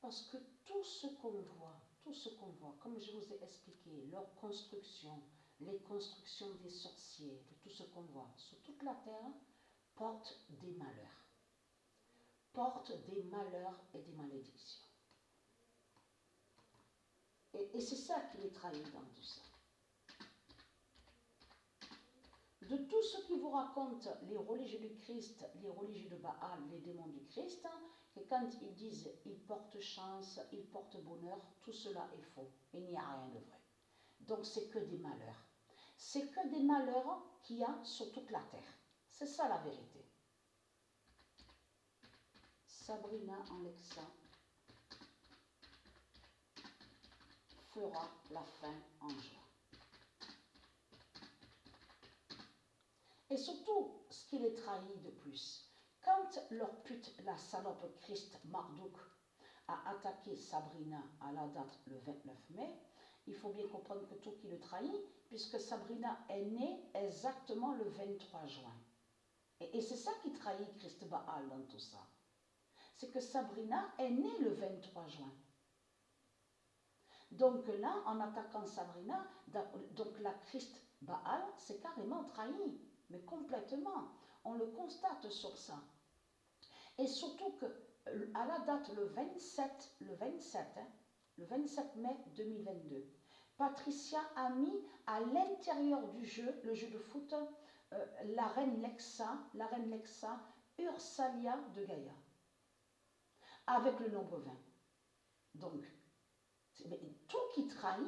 Parce que tout ce qu'on voit, comme je vous ai expliqué, leur construction, les constructions des sorciers, de tout ce qu'on voit sur toute la terre, porte des malheurs. Porte des malheurs et des malédictions. Et c'est ça qui les trahit dans tout ça. De tout ce qui vous raconte les religieux du Christ, les religieux de Baal, les démons du Christ, que quand ils disent ils portent chance, ils portent bonheur, tout cela est faux. Il n'y a rien de vrai. Donc c'est que des malheurs. C'est que des malheurs qu'il y a sur toute la terre. C'est ça la vérité. Sabrina Alexa fera la fin en juin. Et surtout, ce qui les trahit de plus, quand leur pute, la salope Christ Marduk, a attaqué Sabrina à la date le 29 mai, il faut bien comprendre que tout qui le trahit, puisque Sabrina est née exactement le 23 juin. Et c'est ça qui trahit Christ Baal dans tout ça. C'est que Sabrina est née le 23 juin. Donc là, en attaquant Sabrina, donc la Christ Baal s'est carrément trahi, mais complètement. On le constate sur ça. Et surtout que à la date le 27 mai 2022, Patricia a mis à l'intérieur du jeu, le jeu de foot, la reine Lexa, Ursalia de Gaïa, avec le nombre 20. Donc, tout qui trahit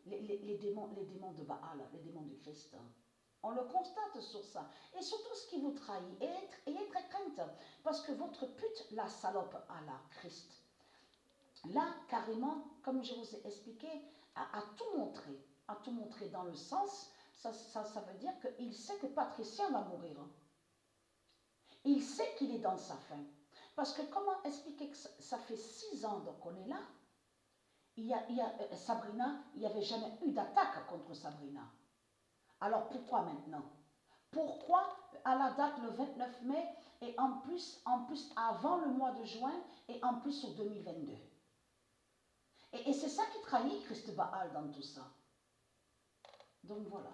les démons de Baal, les démons du Christ. On le constate sur ça. Et surtout ce qui vous trahit, ayez très crainte, parce que votre pute, la salope à la Christ, là, carrément, comme je vous ai expliqué, a tout montré dans le sens, ça veut dire qu'il sait que Patricia va mourir. Il sait qu'il est dans sa fin. Parce que comment expliquer que ça fait 6 ans qu'on est là, Sabrina, il n'y avait jamais eu d'attaque contre Sabrina. Alors pourquoi maintenant? Pourquoi à la date le 29 mai et en plus avant le mois de juin et en plus au 2022? Et c'est ça qui trahit Christ Baal dans tout ça. Donc voilà.